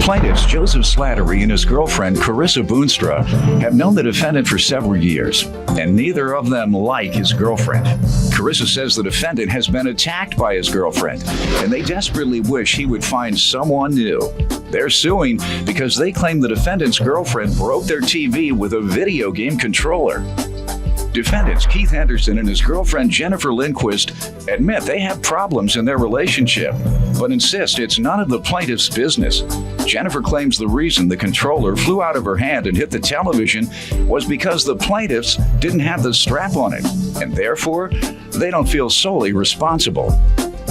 Plaintiffs Joseph Slattery and his girlfriend Carissa Boonstra have known the defendant for several years, and neither of them like his girlfriend. Carissa says the defendant has been attacked by his girlfriend, and they desperately wish he would find someone new. They're suing because they claim the defendant's girlfriend broke their TV with a video game controller. Defendants Keith Henderson and his girlfriend Jennifer Lindquist admit they have problems in their relationship, but insist it's none of the plaintiff's business. Jennifer claims the reason the controller flew out of her hand and hit the television was because the plaintiffs didn't have the strap on it, and therefore, they don't feel solely responsible.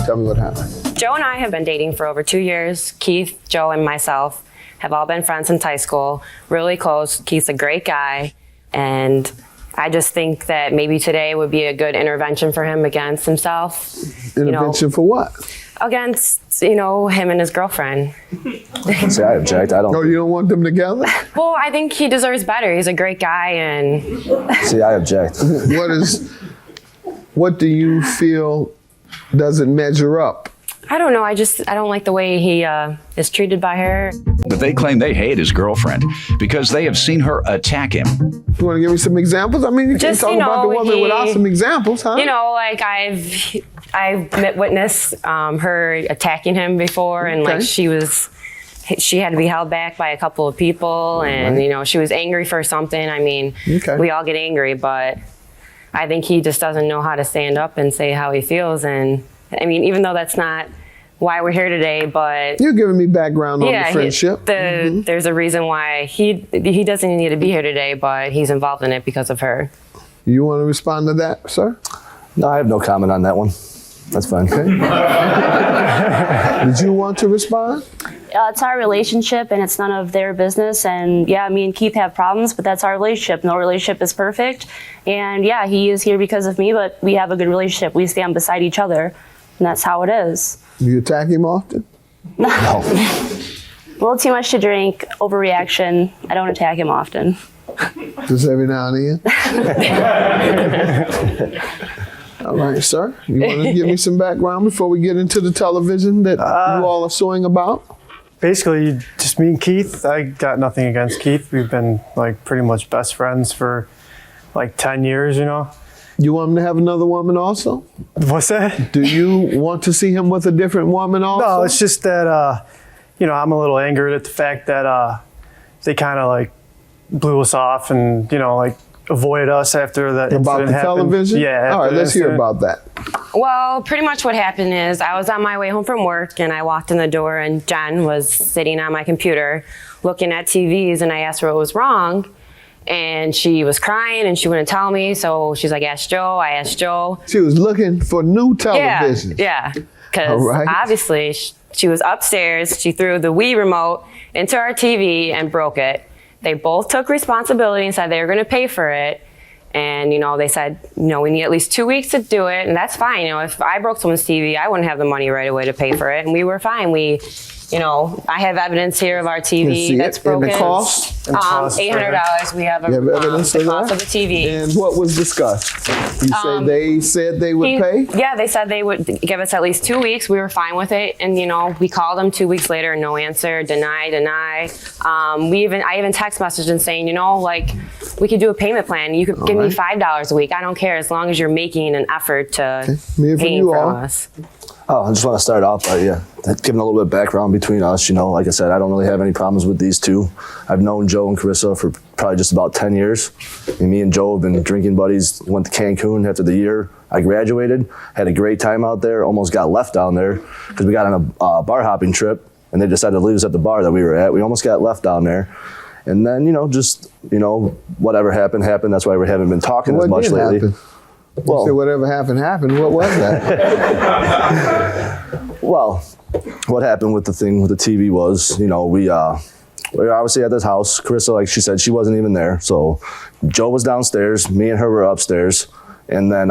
Tell me what happened. Joe and I have been dating for over 2 years. Keith, Joe, and myself have all been friends since high school, really close. Keith's a great guy, and I just think that maybe today would be a good intervention for him against himself. Intervention for what? Against, him and his girlfriend. See, I object. I don't. Oh, you don't want them together? Well, I think he deserves better. He's a great guy, and See, I object. What do you feel doesn't measure up? I don't know. I don't like the way he is treated by her. But they claim they hate his girlfriend because they have seen her attack him. You want to give me some examples? I mean, you can't talk about the woman without some examples, huh? Like I've witnessed her attacking him before, and like she had to be held back by a couple of people, and she was angry for something. I mean, we all get angry, but I think he just doesn't know how to stand up and say how he feels. And I mean, even though that's not why we're here today, but you're giving me background on the friendship. There's a reason why he doesn't need to be here today, but he's involved in it because of her. You want to respond to that, sir? No, I have no comment on that one. That's fine. Okay. Did you want to respond? It's our relationship, and it's none of their business. And yeah, me and Keith have problems, but that's our relationship. No relationship is perfect. And yeah, he is here because of me, but we have a good relationship. We stand beside each other, and that's how it is. Do you attack him often? No. A little too much to drink, overreaction. I don't attack him often. Just every now and then? All right, sir. You want to give me some background before we get into the television that you all are suing about? Basically, just me and Keith. I got nothing against Keith. We've been like pretty much best friends for like 10 years, You want him to have another woman also? What's that? Do you want to see him with a different woman also? No, it's just that, I'm a little angered at the fact that they kind of like blew us off and, avoided us after that about incident the happened. television? Yeah. All right, let's hear about that. Well, pretty much what happened is I was on my way home from work, and I walked in the door, and Jen was sitting on my computer looking at TVs, and I asked her what was wrong. And she was crying, and she wouldn't tell me. So she's like, ask Joe. I asked Joe. She was looking for new television. Yeah. Because obviously she was upstairs. She threw the Wii remote into our TV and broke it. They both took responsibility and said they were going to pay for it. And, they said, we need at least 2 weeks to do it. And that's fine. If I broke someone's TV, I wouldn't have the money right away to pay for it. And we were fine. I have evidence here of our TV that's broken. And the cost? $800. We have evidence the cost of the TV. And what was discussed? You say they said they would pay? Yeah, they said they would give us at least 2 weeks. We were fine with it. And, we called them 2 weeks later, no answer, deny. I even text messaged and saying, we could do a payment plan. You could give me $5 a week. I don't care as long as you're making an effort to pay for us. Oh, I just want to start off by giving a little bit of background between us. Like I said, I don't really have any problems with these two. I've known Joe and Carissa for probably just about 10 years. And me and Joe have been drinking buddies. Went to Cancun after the year I graduated. Had a great time out there. Almost got left down there because we got on a bar hopping trip, and they decided to leave us at the bar that we were at. We almost got left down there. And then, whatever happened. That's why we haven't been talking as much lately. Happen? Well, whatever happened. What was that? Well, what happened with the thing with the TV was, we were obviously at this house. Carissa, like she said, she wasn't even there. So Joe was downstairs. Me and her were upstairs. And then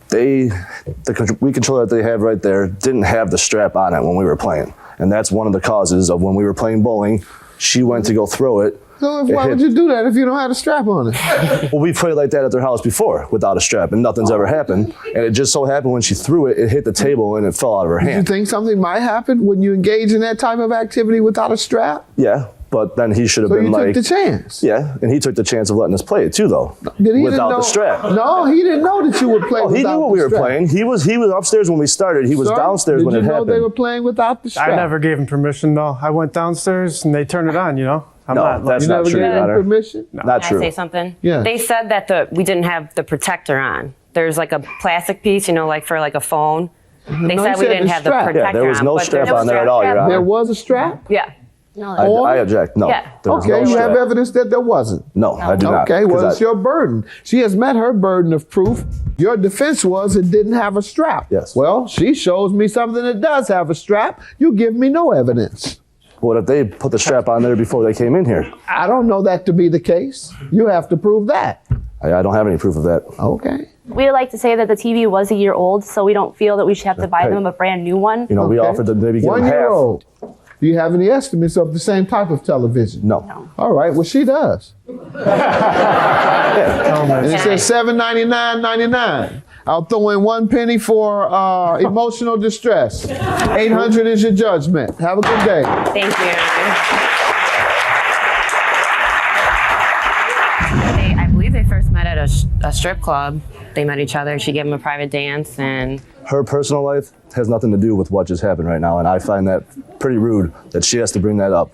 the Wii controller that they have right there didn't have the strap on it when we were playing. And that's one of the causes of when we were playing bowling. She went to go throw it, So why would you do that if you don't have a strap on it? Well, we played like that at their house before without a strap, and nothing's ever happened. And it just so happened when she threw it, it hit the table and it fell out of her Do you hand. think something might happen when you engage in that type of activity without a strap? Yeah, but then he should have So been you like, took the chance. yeah, and he took the chance of letting us play it too, though, Did he without know, the strap. No, he didn't know that you would play Oh, without he knew what the we were strap. playing. He was upstairs when we started. He was Sir, downstairs when it Did you know happened. they were playing without the strap? I never gave him permission, though. I went downstairs and they turned it on, you know? I'm No, not that's You not never true, gave Your them Honor. permission? Not Can true. I say something? Yeah. They said that we didn't have the protector on. There's like a plastic piece, you know, like for like a phone. They No, said you we said didn't the have the strap. protector Yeah, there was on, no but strap there on was there at all, Your strap. Honor. There was a strap? Yeah. I object. No. Yeah. There was Okay, no you have strap. evidence that there wasn't. No, I do not. Okay, 'cause well, it's your burden. She has met her burden of proof. Your defense was it didn't have a strap. Yes. Well, she shows me something that does have a strap. You give me no evidence. What if they put the strap on there before they came in here? I don't know that to be the case. You have to prove that. I don't have any proof of that. Okay. We like to say that the TV was a year old, so we don't feel that we should have to buy Hey. them a brand new one. You know, we Okay. offered to maybe give them 1 year half. old. Do you have any estimates of the same type of television? No. All right, well, she does. And it says $799.99. I'll throw in 1 penny for emotional distress. 800 is your judgment. Have a good day. Thank you. I believe they first met at a strip club. They met each other. She gave him a private dance, and Her personal life has nothing to do with what just happened right now, and I find that pretty rude that she has to bring that up.